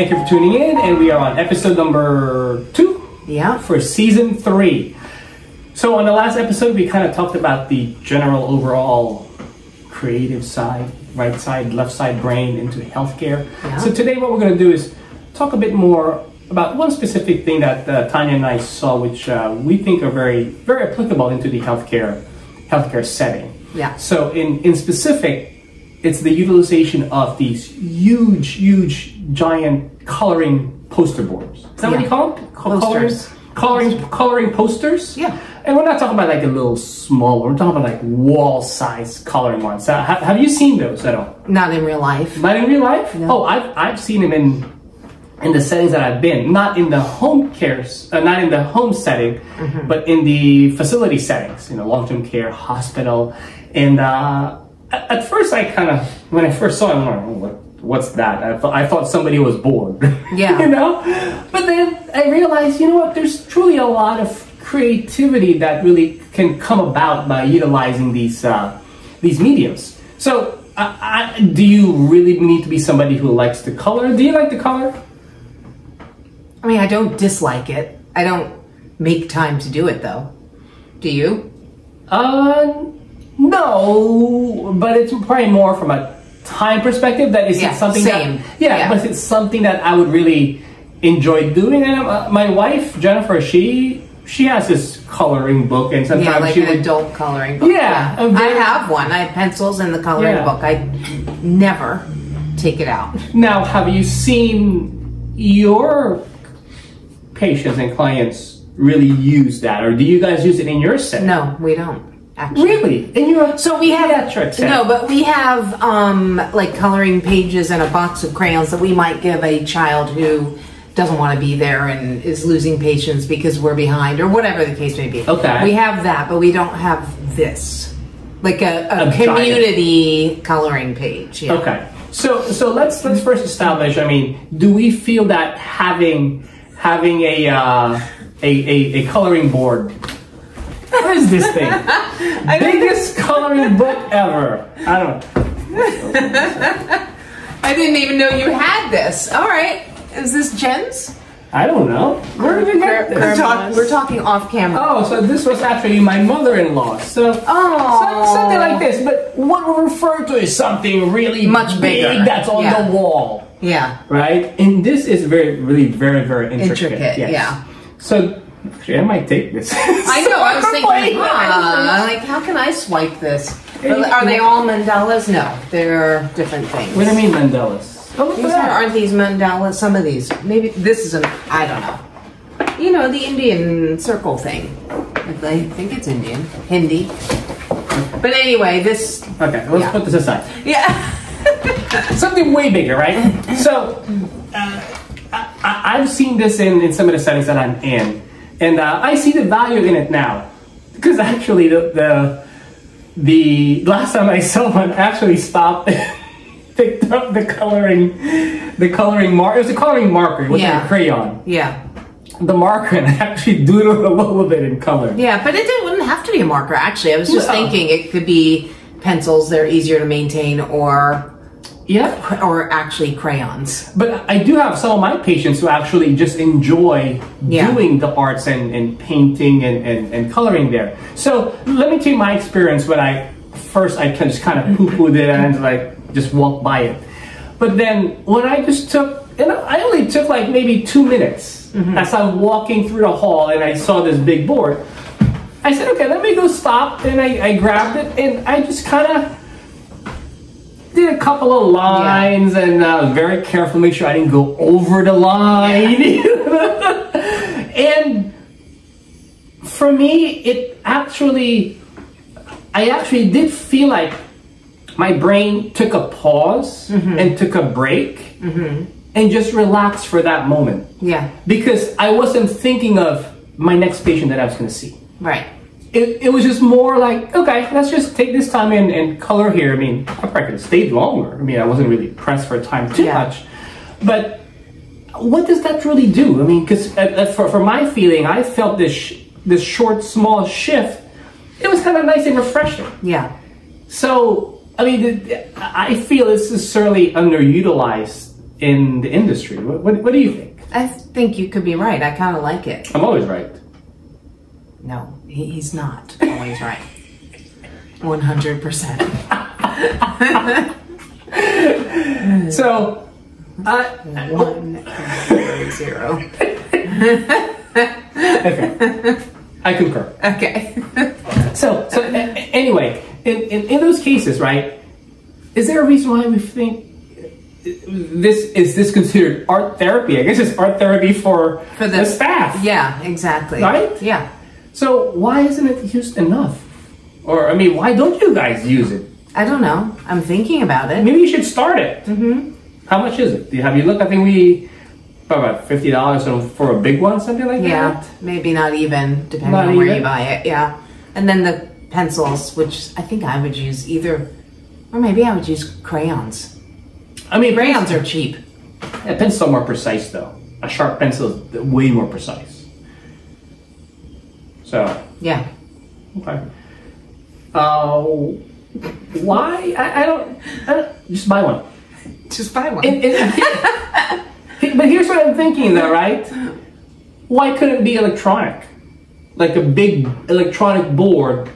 Thank you for tuning in, and we are on episode number 2 for season 3. So on the last episode, we kind of talked about the general overall creative side, right side, left side brain into healthcare. So today what we're going to do is talk a bit more about one specific thing that Tanya and I saw, which we think are very applicable into the healthcare setting. So in specific, it's the utilization of these huge, giant coloring poster boards. Is that what you call them? Posters. Coloring posters? Yeah. And we're not talking about like a little small one. We're talking about like wall-size coloring ones. Have you seen those at all? Not in real life. Not in real life? No. Oh, I've seen them in the settings that I've been. Not in the home not in the home setting, but in the facility settings. You know, long-term care, hospital, and at first I kind of, when I first saw it, I'm like, what's that? I thought somebody was bored. Yeah. You know? But then I realized, you know what, there's truly a lot of creativity that really can come about by utilizing these mediums. So do you really need to be somebody who likes to color? Do you like to color? I mean, I don't dislike it. I don't make time to do it though. Do you? No, but it's probably more from a time perspective. That is something same. But it's something that I would really enjoy doing. And my wife Jennifer, she has this coloring book, and sometimes like she an adult coloring book. I have one. I have pencils in the coloring book. I never take it out. Now, have you seen your patients and clients really use that, or do you guys use it in your setting? No, we don't. Actually. Really? And you so we have pediatrics. No, but we have like coloring pages and a box of crayons that we might give a child who doesn't want to be there and is losing patience because we're behind or whatever the case may be. Okay. We have that, but we don't have this. Like a community coloring page. Yeah. Okay. So let's first establish, I mean, do we feel that having a coloring board, what is this thing? Biggest coloring book ever. I don't know. I didn't even know you had this. All right. Is this Jen's? I don't know. Where did we get this? We're talking off camera. Oh, so this was actually my mother-in-law. So something like this. But what we refer to is something really much bigger that's on the wall. Yeah. Right? And this is really very intricate. Yes. Yeah. So actually, I might take this. I know. I was thinking, like, how can I swipe this? Are they all mandalas? No, they're different things. What do you mean mandalas? Oh, aren't these mandalas? Some of these. Maybe this is I don't know. You know, the Indian circle thing. I think it's Indian. Hindi. But anyway, this... Okay, let's put this aside. Yeah. Something way bigger, right? So, I've seen this in some of the settings that I'm in. And I see the value in it now. Because actually, the last time I saw one actually stopped... picked up the coloring marker. It was a coloring marker. It wasn't a crayon. Yeah. The marker, and actually doodled a little bit in color. Yeah, but it wouldn't have to be a marker. Actually, I was just thinking it could be pencils. They're easier to maintain, or actually crayons. But I do have some of my patients who actually just enjoy doing the arts and painting and coloring there. So let me tell you my experience when I just kind of poo-pooed it and like just walked by it. But then when I just I only took like maybe 2 minutes as I'm walking through the hall and I saw this big board. I said, okay, let me go stop. And I grabbed it and I just kind of did a couple of lines and was very careful to make sure I didn't go over the line. And for me, I actually did feel like my brain took a pause and took a break and just relaxed for that moment. Yeah. Because I wasn't thinking of my next patient that I was going to see. Right. It was just more like, okay, let's just take this time and color here. I mean, I probably could have stayed longer. I mean, I wasn't really pressed for time too much. But what does that really do? I mean, because for my feeling, I felt this short, small shift. It was kind of nice and refreshing. So, I mean, I feel this is certainly underutilized in the industry. What do you think? I think you could be right. I kind of like it. I'm always right. No, he's not always right. 100%. So, 100. Okay. I concur. Okay. So anyway, in those cases, right? Is there a reason why we think this considered art therapy? I guess it's art therapy for the staff. Yeah, exactly. Right? Yeah. So why isn't it used enough? Or, I mean, why don't you guys use it? I don't know. I'm thinking about it. Maybe you should start it. Mm-hmm. How much is it? Have you looked? I think about $50 for a big one, something like that? Yeah, maybe not even, depending on where you buy it. Yeah. And then the pencils, which I think I would use either, or maybe I would use crayons. I mean, crayons are cheap. A pencil more precise, though. A sharp pencil is way more precise. So. Yeah. Okay. Why? I don't. Just buy one. Just buy one. But here's what I'm thinking, though, right? Why couldn't it be electronic? Like a big electronic board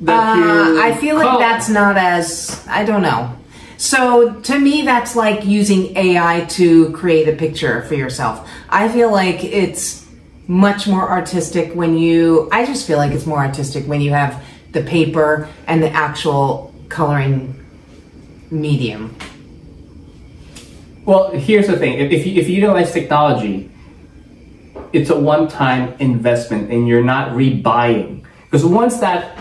that I feel like that's not as, I don't know. So to me, that's like using AI to create a picture for yourself. I feel like it's much more artistic I just feel like it's more artistic when you have the paper and the actual coloring medium. Well, here's the thing. If you utilize technology, it's a one-time investment and you're not rebuying. Because once that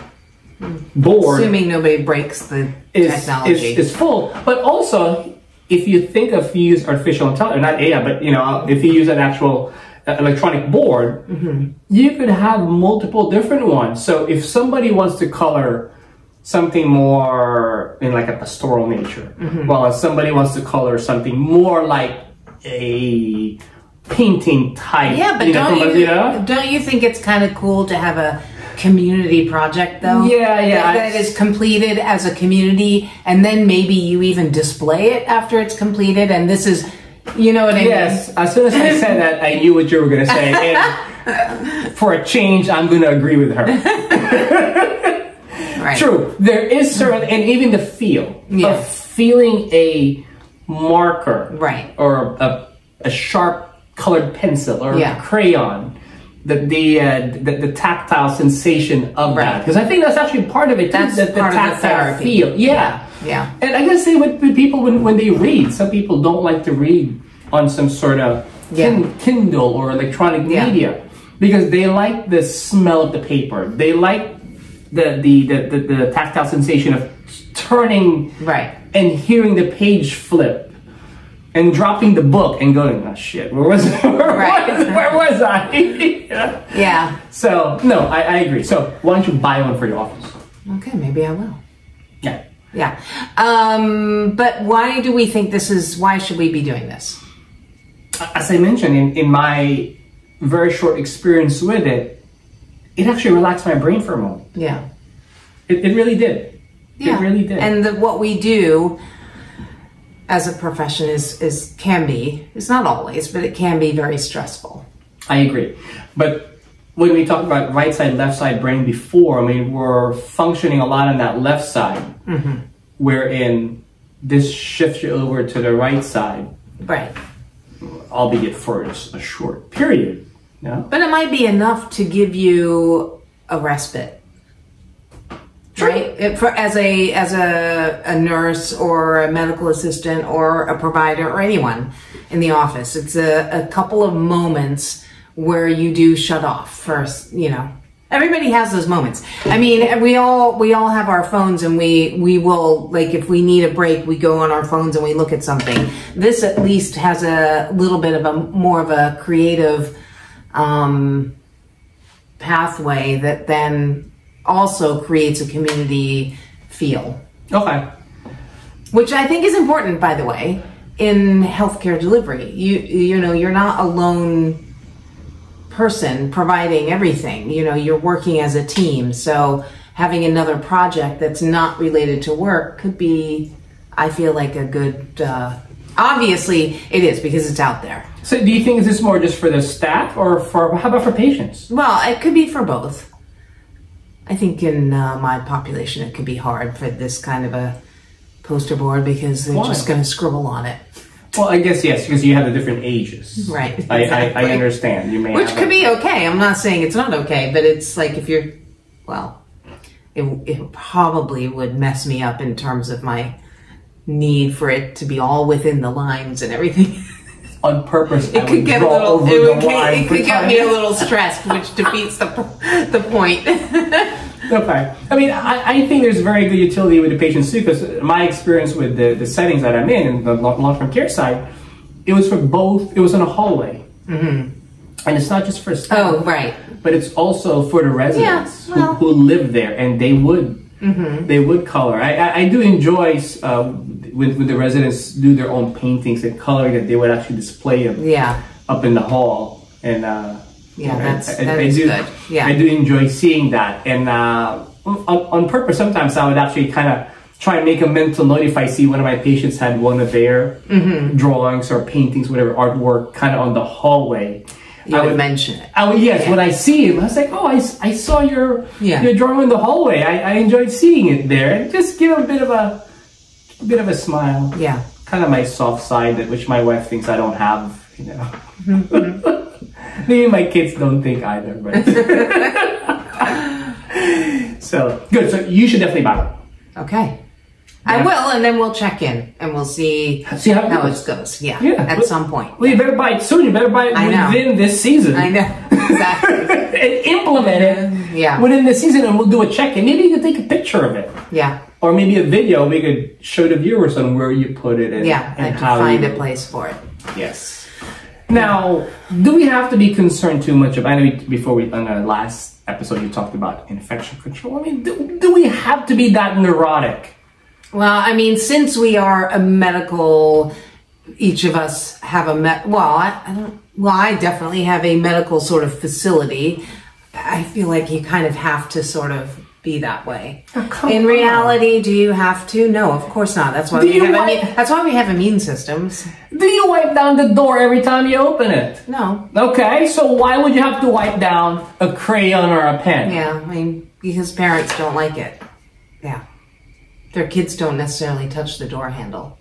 board... Assuming nobody breaks the technology. Is full. But also, if you think of use artificial intelligence, not AI, but if you use an actual electronic board, you could have multiple different ones. So if somebody wants to color something more in like a pastoral nature, while if somebody wants to color something more like a painting type. Yeah, but don't you think it's kind of cool to have a community project though? Yeah. That is completed as a community, and then maybe you even display it after it's completed, and this is, you know what I mean? Yes, as soon as I said that, I knew what you were going to say. And for a change, I'm going to agree with her. Right. True. There is certain, and even the feel of feeling a marker, right, or a sharp colored pencil or a crayon, the tactile sensation of that. Because I think that's actually part of it. That's the tactile feel. Yeah. And I guess say with people when they read, some people don't like to read on some sort of Kindle or electronic media because they like the smell of the paper. They like the tactile sensation of turning and hearing the page flip and dropping the book and going, oh shit, where was I? Yeah. So no, I agree. So why don't you buy one for your office? Okay, maybe I will. Yeah. But why do we think why should we be doing this? As I mentioned, in my very short experience with it, it actually relaxed my brain for a moment. Yeah. It really did. Yeah. It really did. And what we do as a profession can be, it's not always, but it can be very stressful. I agree. But when we talked about right side, left side brain before, I mean, we're functioning a lot on that left side, wherein this shifts you over to the right side. Right. Albeit for a short period. Yeah. But it might be enough to give you a respite. True. Right? As a nurse or a medical assistant or a provider or anyone in the office, it's a couple of moments where you do shut off first, Everybody has those moments. I mean, we all have our phones, and we will, like, if we need a break, we go on our phones and we look at something. This at least has a little bit of more of a creative pathway that then also creates a community feel. Okay. Which I think is important, by the way, in healthcare delivery. You're not a lone person providing everything. You're working as a team. So having another project that's not related to work could be, I feel like, a good Obviously, it is because it's out there. So do you think is this more just for the staff or how about for patients? Well, it could be for both. I think in my population, it could be hard for this kind of a poster board because they're just going to scribble on it. Well, I guess, yes, because you have the different ages. Right. Exactly. I understand. You may Which could be okay. I'm not saying it's not okay, but it's like if you're, well, it probably would mess me up in terms of my need for it to be all within the lines and everything. On purpose, it could get a little. It could get me a little stressed, which defeats the point. Okay. I mean, I think there's very good utility with the patients too, because my experience with the settings that I'm in the long-term care side, it was for both. It was in a hallway, and it's not just for staff. Oh, right. But it's also for the residents who live there, and they would color. I do enjoy when the residents do their own paintings and coloring, that they would actually display them up in the hall. And that is good. Yeah, I do enjoy seeing that. And on purpose, sometimes I would actually kind of try and make a mental note if I see one of my patients had one of their drawings or paintings, whatever artwork, kind of on the hallway. I would mention it. When I see him, I was like, oh, I saw your drawing in the hallway. I enjoyed seeing it there, and just give him a bit of a smile. Yeah, kind of my soft side, which my wife thinks I don't have. You know, maybe my kids don't think either. But so good. So you should definitely buy it. Okay. Yeah. I will, and then we'll check in, and we'll see how it goes. Yeah, at some point. Well, you better buy it soon. You better buy it within this season. I know, exactly. And implement it within this season, and we'll do a check-in. Maybe you can take a picture of it. Yeah. Or maybe a video. We could show the viewers on where you put it. And, and how find a place for it. Yes. Now, do we have to be concerned too much about? I know before on the last episode you talked about infection control. I mean, do we have to be that neurotic? Well, I mean, since we are a medical, each of us have I definitely have a medical sort of facility. I feel like you kind of have to sort of be that way. Oh, in reality, do you have to? No, of course not. That's why that's why we have immune systems. Do you wipe down the door every time you open it? No. Okay, so why would you have to wipe down a crayon or a pen? Yeah, I mean, because parents don't like it. Yeah. Their kids don't necessarily touch the door handle.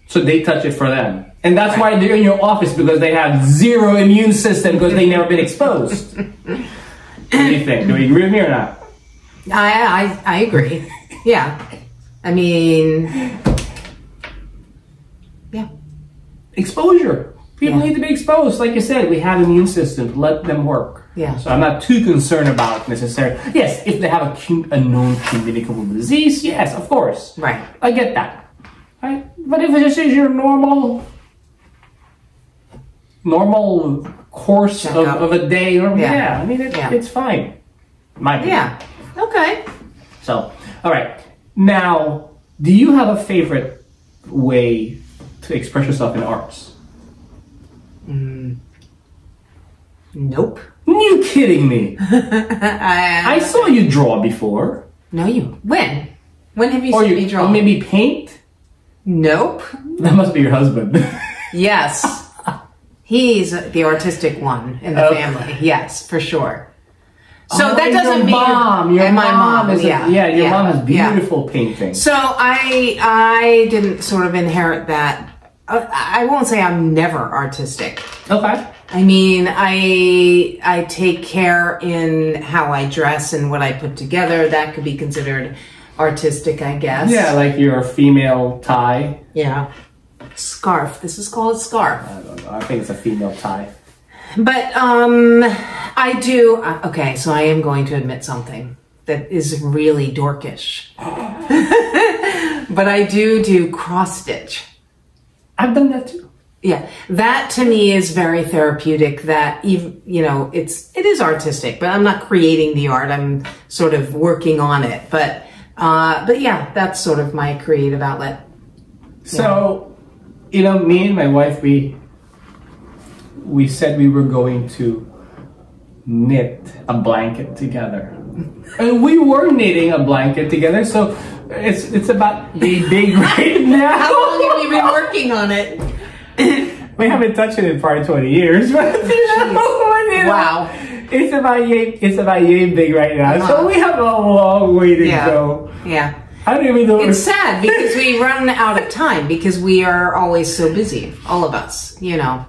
So they touch it for them. And that's why they're in your office, because they have zero immune system because they've never been exposed. What do you think? Do we agree with me or not? I agree. Yeah. I mean, yeah. Exposure. People need to be exposed. Like you said, we have immune systems. Let them work. Yeah. So I'm not too concerned about necessarily. Yes, if they have a known communicable disease, yes, of course. Right. I get that. Right? But if this is your normal course of a day, I mean, it's fine. My opinion. Yeah. Okay. So, all right. Now, do you have a favorite way to express yourself in arts? Nope. You kidding me? I saw you draw before. No, when? When have you seen me draw? Or maybe paint? Nope. That must be your husband. Yes. He's the artistic one in the family. Yes, for sure. So that doesn't mean your mom is your mom has beautiful paintings. So I didn't sort of inherit that. I won't say I'm never artistic. Okay. I mean, I take care in how I dress and what I put together. That could be considered artistic, I guess. Yeah, like your female tie. Yeah. Scarf. This is called a scarf. I don't know. I think it's a female tie. But I do. Okay, so I am going to admit something that is really dorkish. But I do cross stitch. I've done that too. Yeah, that to me is very therapeutic. That even it is artistic, but I'm not creating the art. I'm sort of working on it. But yeah, that's sort of my creative outlet. So, me and my wife, we said we were going to knit a blanket together. And we were knitting a blanket together, so it's about yay big right now. How long have you been working on it? We haven't touched it in probably 20 years, but Wow. It's about yay big right now. So we have a long way to go. Yeah. I don't even know. It's sad because we run out of time because we are always so busy, all of us, you know.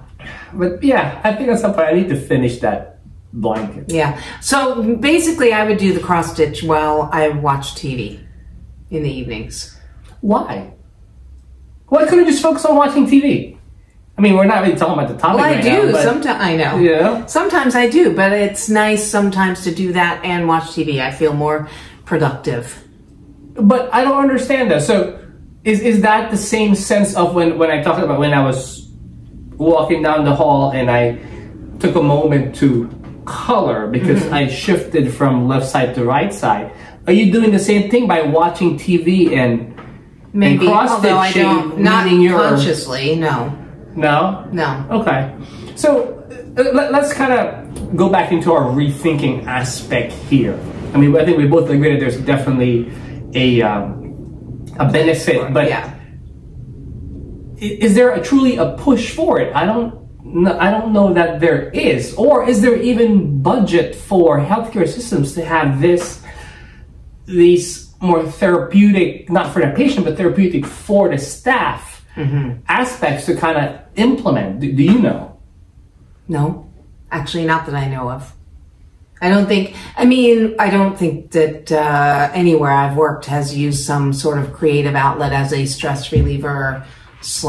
But yeah, I think at some point I need to finish that blanket. Yeah. So basically I would do the cross stitch while I watch TV in the evenings. Why? Why couldn't you just focus on watching TV? I mean, we're not really talking about the topic Well, I right do. now, Sometimes I know. Yeah. Sometimes I do, but it's nice sometimes to do that and watch TV. I feel more productive. But I don't understand that. So is that the same sense of when I talked about when I was walking down the hall and I took a moment to color because I shifted from left side to right side? Are you doing the same thing by watching TV and Maybe, cross although I stitching, don't, not meaning your consciously, no. No? No. Okay. So let's kind of go back into our rethinking aspect here. I mean, I think we both agree that there's definitely a benefit, but yeah. Is there truly a push for it? I don't know that there is. Or is there even budget for healthcare systems to have these more therapeutic, not for the patient, but therapeutic for the staff aspects to kind of implement? Do you know? No, actually not that I know of. I don't think that anywhere I've worked has used some sort of creative outlet as a stress reliever /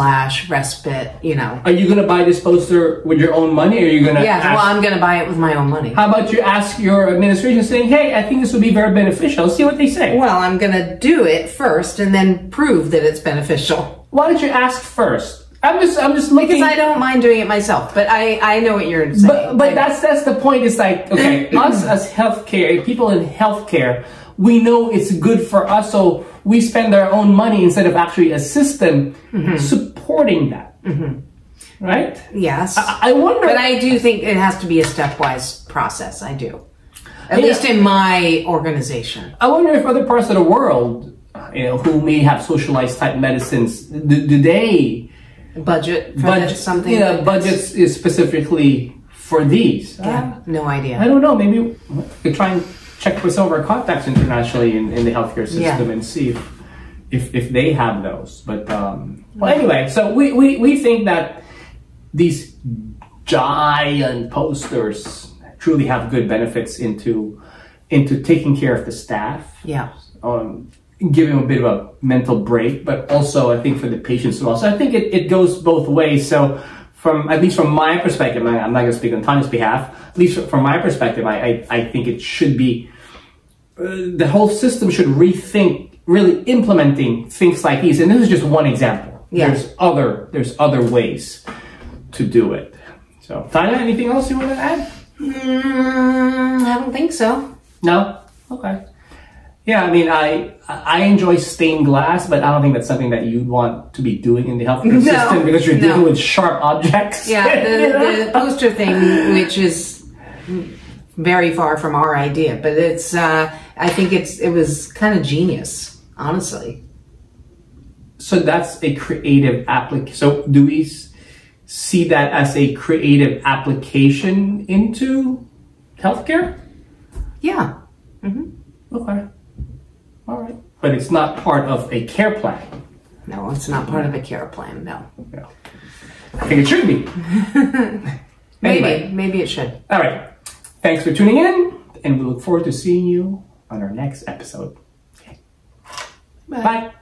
respite, you know. Are you going to buy this poster with your own money, or are you going to well, I'm going to buy it with my own money. How about you ask your administration saying, hey, I think this would be very beneficial. See what they say. Well, I'm going to do it first and then prove that it's beneficial. Why don't you ask first? I'm just looking. Because I don't mind doing it myself, but I know what you're saying. But that's the point. It's like, okay, us as healthcare, people in healthcare, we know it's good for us, so we spend our own money instead of actually a system supporting that. Right? Yes. I wonder. But I do think it has to be a stepwise process. I do. At least in my organization. I wonder if other parts of the world, who may have socialized type medicines, do they budget for something? Yeah, budgets is specifically for these. Yeah, no idea. I don't know. Maybe we could try and check with some of our contacts internationally in the healthcare system and see if they have those. But well, anyway, so we think that these giant posters truly have good benefits into taking care of the staff. Yeah. Giving them a bit of a mental break, but also I think for the patients as well. So I think it goes both ways. So at least from my perspective, I'm not going to speak on Tanya's behalf, at least from my perspective, I think it should be, the whole system should rethink really implementing things like these. And this is just one example. Yeah. There's other ways to do it. So Tanya, anything else you want to add? I don't think so. No? Okay. Yeah, I mean, I enjoy stained glass, but I don't think that's something that you'd want to be doing in the healthcare system because you're dealing with sharp objects. Yeah, the poster thing, which is very far from our idea, but it's, I think it was kind of genius, honestly. So that's a creative application. So do we see that as a creative application into healthcare? Yeah. Okay. All right. But it's not part of a care plan. No, it's not part of a care plan, no. I think it should be. Maybe it should. All right. Thanks for tuning in, and we look forward to seeing you on our next episode. Okay. Bye.